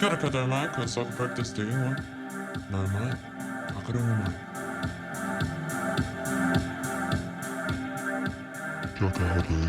Kia ora koutou mai, ko soccer practice te ingoa. Nau mai, whakarongo mai. Kia kahaere.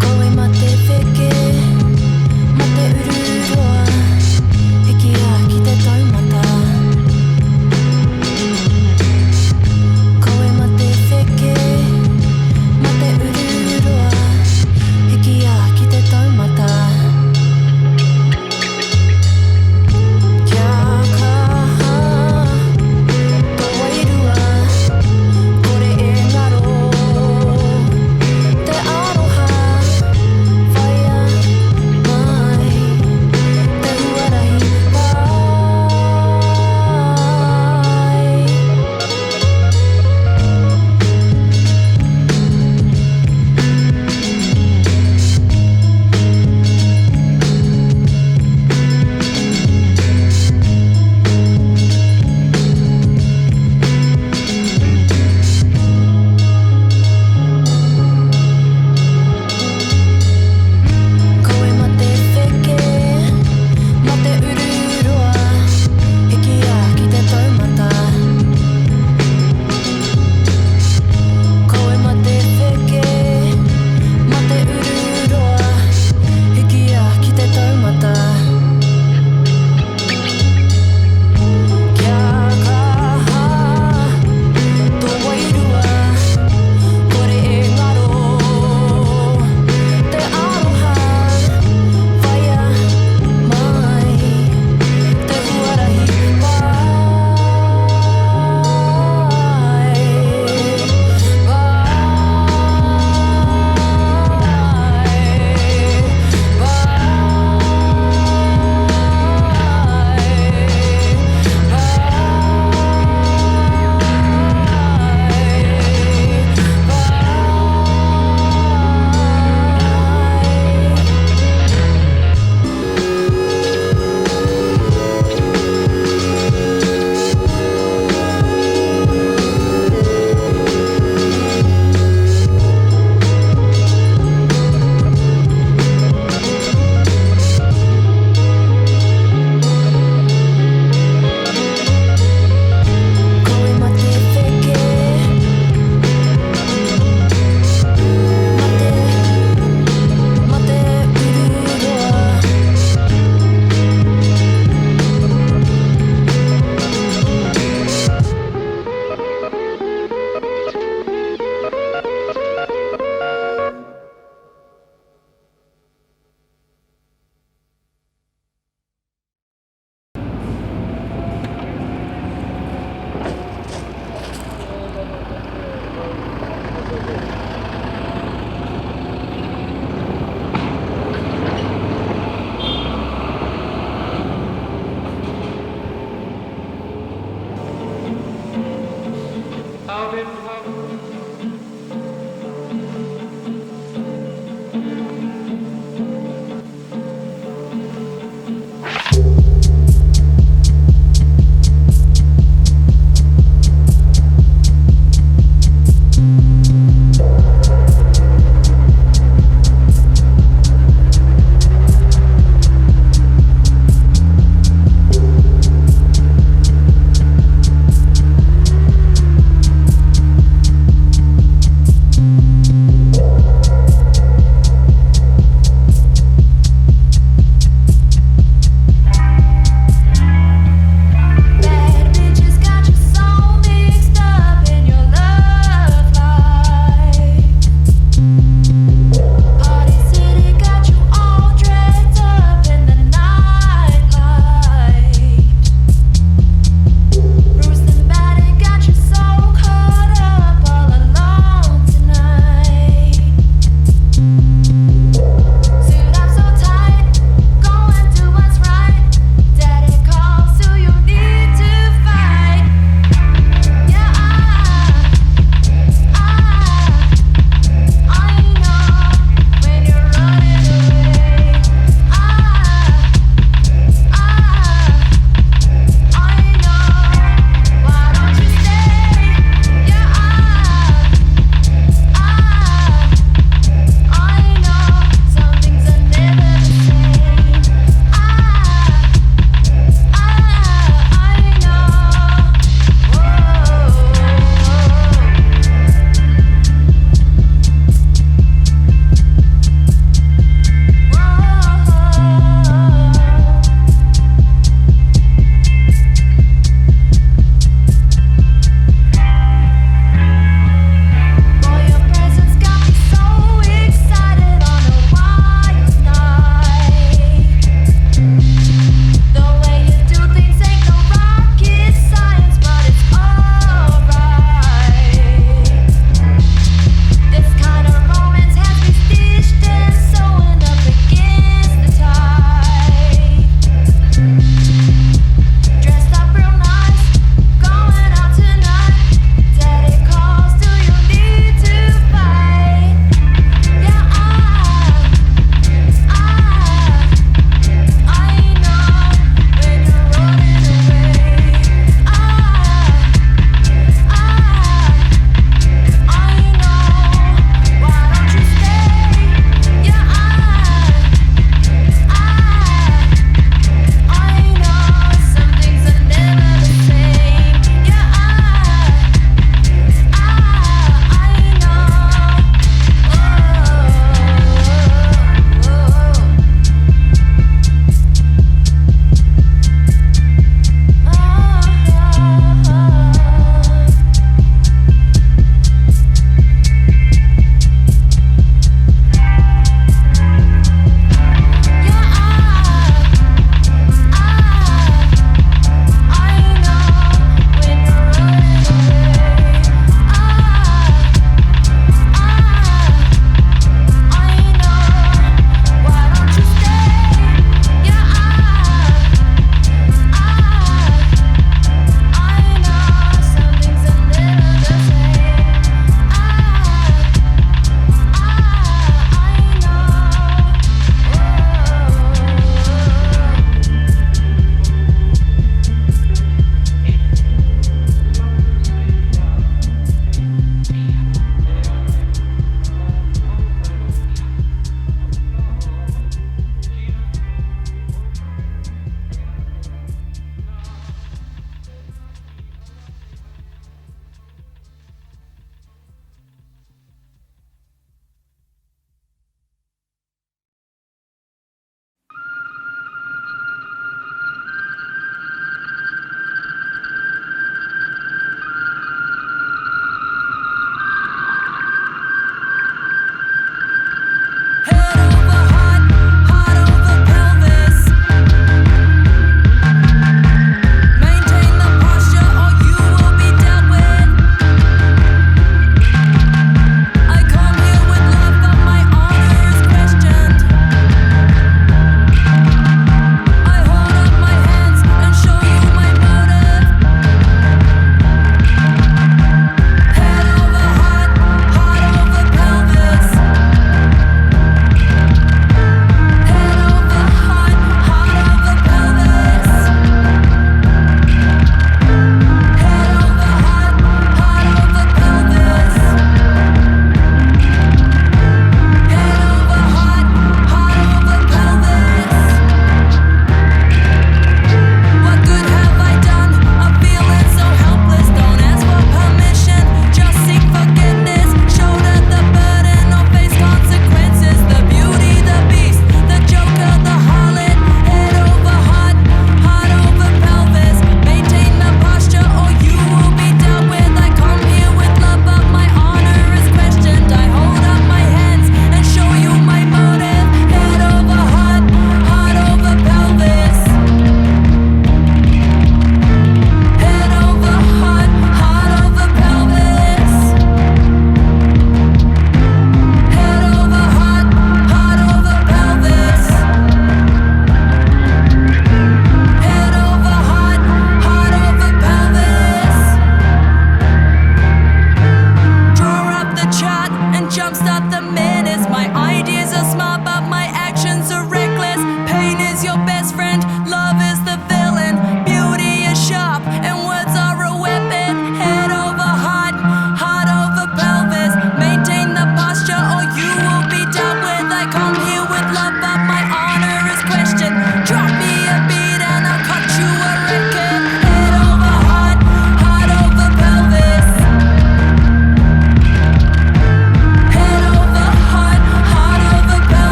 Koe mate whike, mate ururua.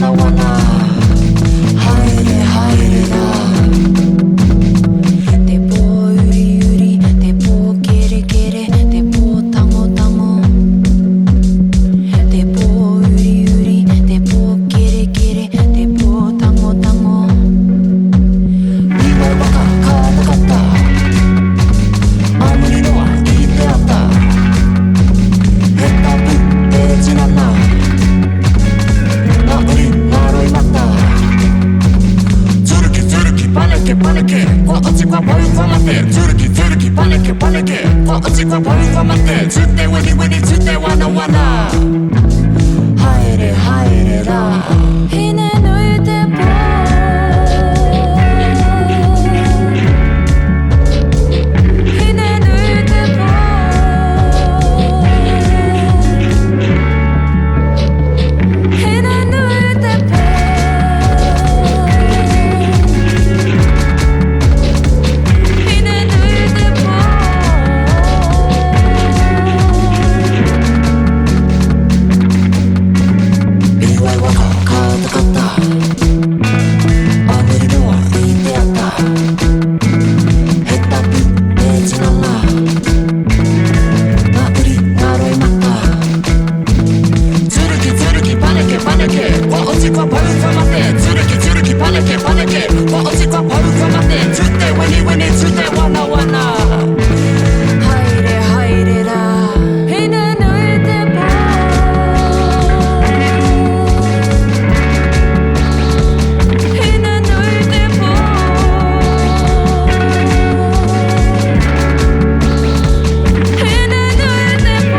wanna wanna入れ入れだテポユリユリテポケレケレテポタゴタゴテポユリユリテポケレケレテポタゴタゴ今バカ買えなかったあ無理のは言ってあったヘッダブページなんだなうりなろいまったズルキズルキパネケパネケこっちはバルファマテズルキズルキパネケパネケこっちはバルファマテつってウェニウェニつってワナワナ入れ入れだひね抜いてぽひね抜いてぽひね抜いてぽひね抜いてぽビワイワカ買った買ったあ無理のは言ってやったヘッダブページなんだなうりなろいまったズルキズルキパネケパネケこっちはバルファマテズルキズルキパネケパネケこっちはバルファマテつってウェニウェニつってワナワナ入れ入れだひね抜いてぽひね抜いてぽひね抜いてぽ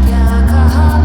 क्या कहा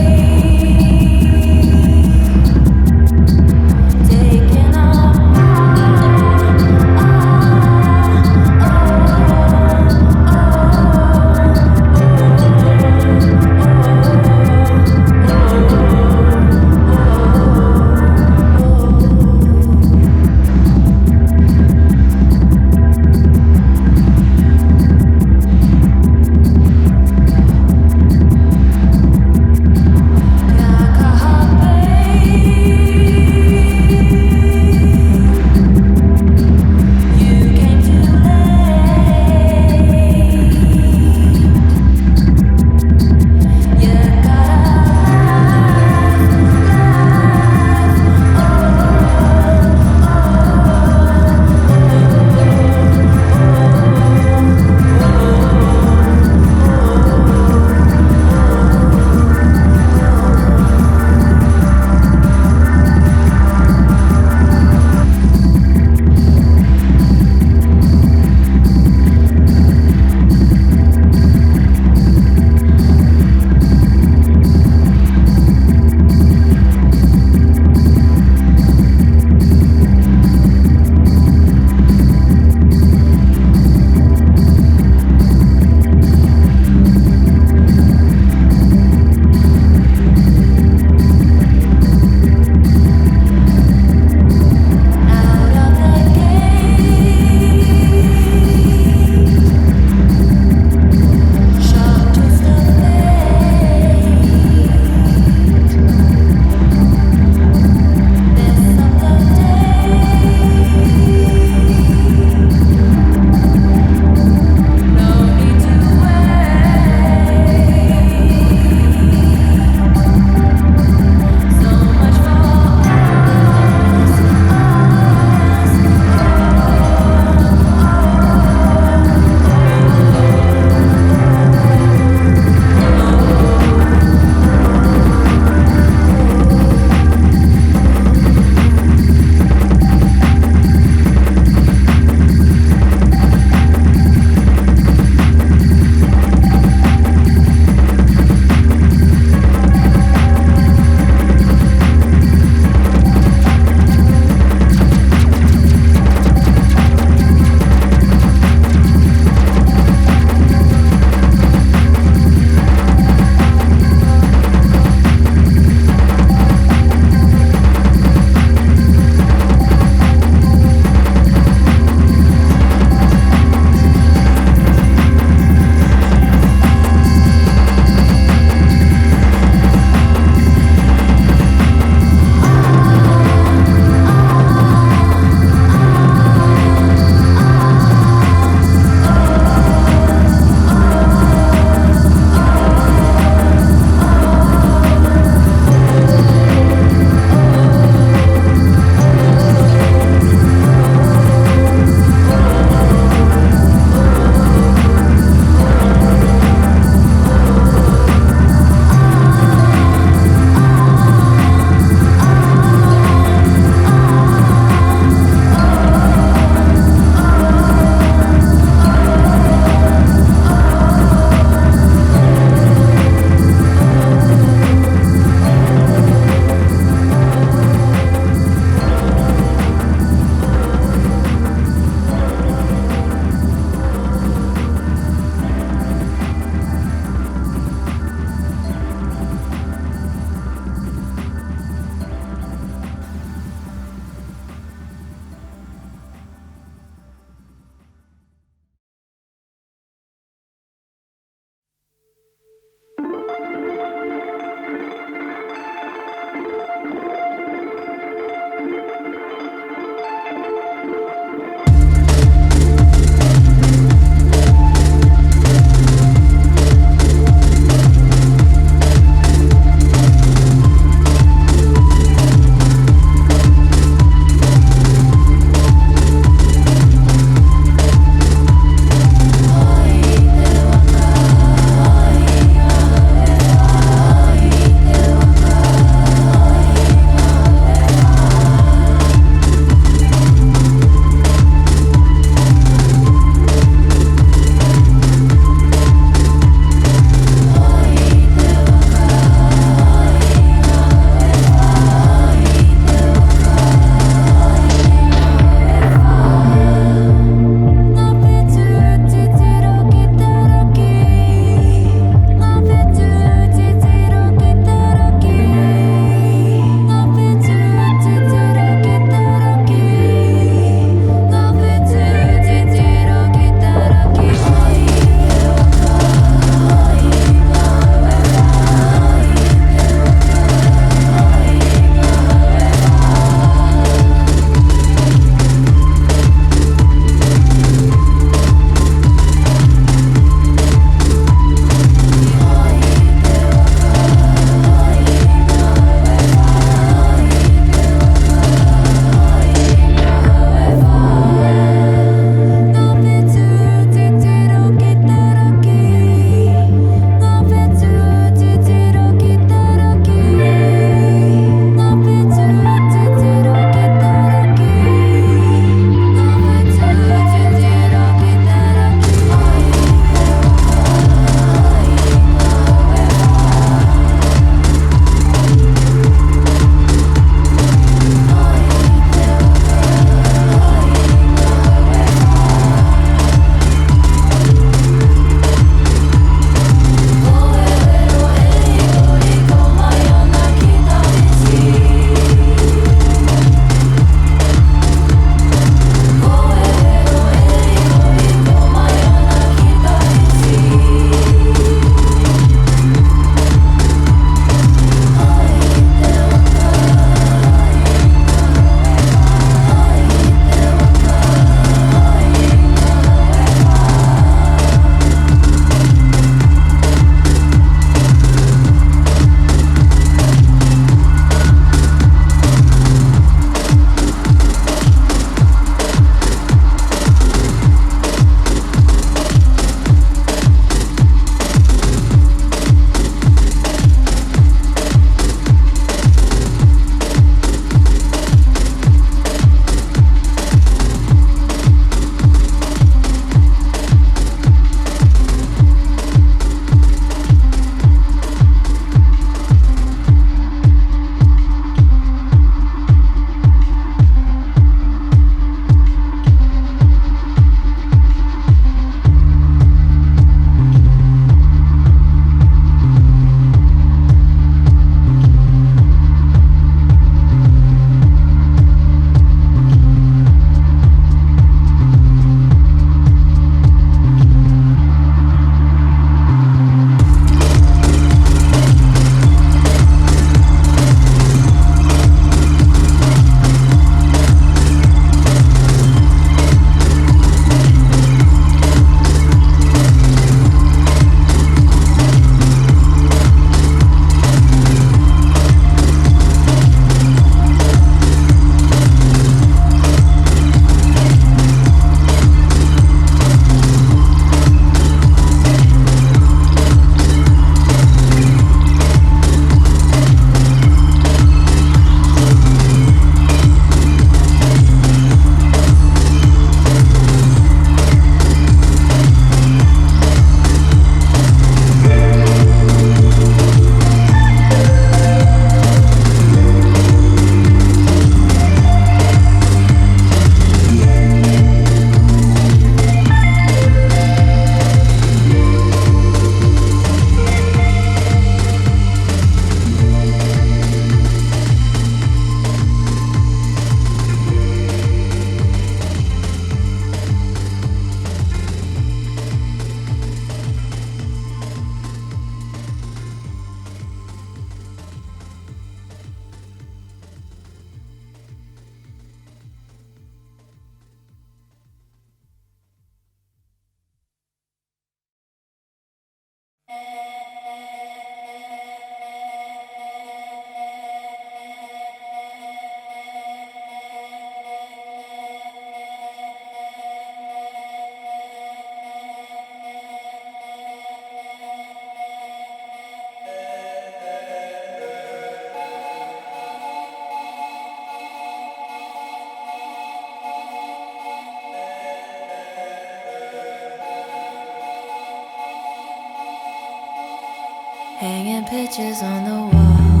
hanging pictures on the wall.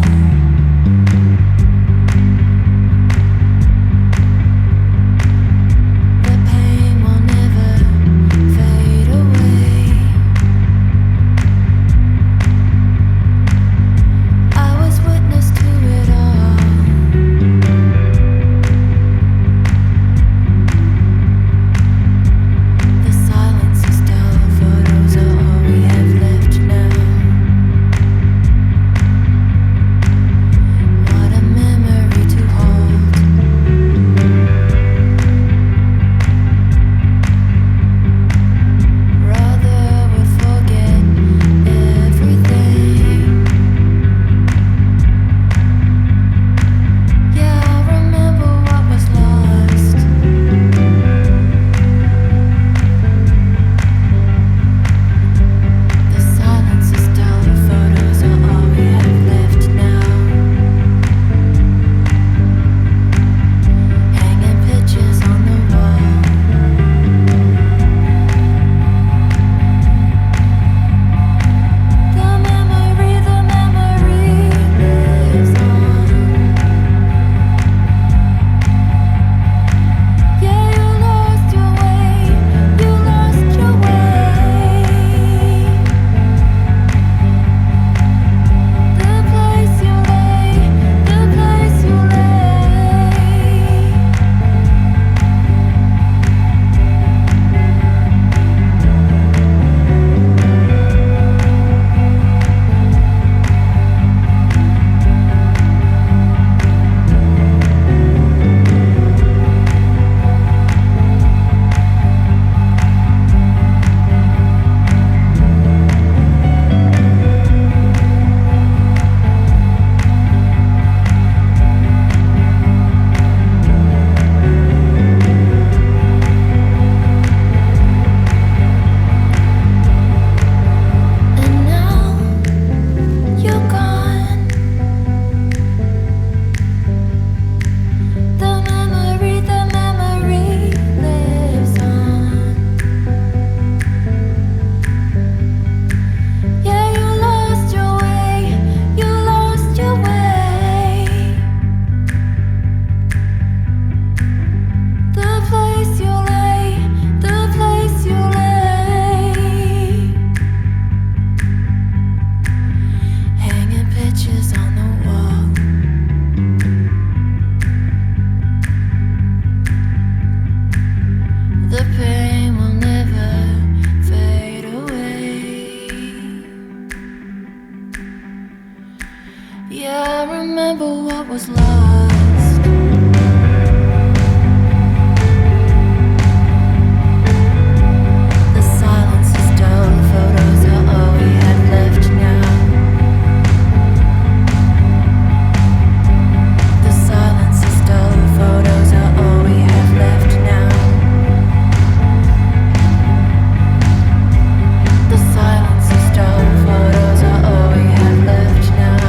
The pain will never fade away. I was witness to it all. The silence is dull, photos are all we have left now. What a memory to hold. Rather would forget everything. Yeah, I'll remember what was lost. The silence is dull, photos are all we have left now. Hanging pictures on the wall. The memory lives on. Yeah, you lost your way, you lost your way. The place you lay, the place you lay. And now you're gone. The memory lives on. Yeah, you lost your way, you lost your way. The place you lay, the place you lay. Hanging pictures on the wall. The pain will never fade away. Yeah, I remember what was lost. The silence is dull, photos are all we have left now. The silence is dull, photos are all we have left now. The silence is dull, photos are all we have left now.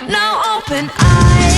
Now open eyes.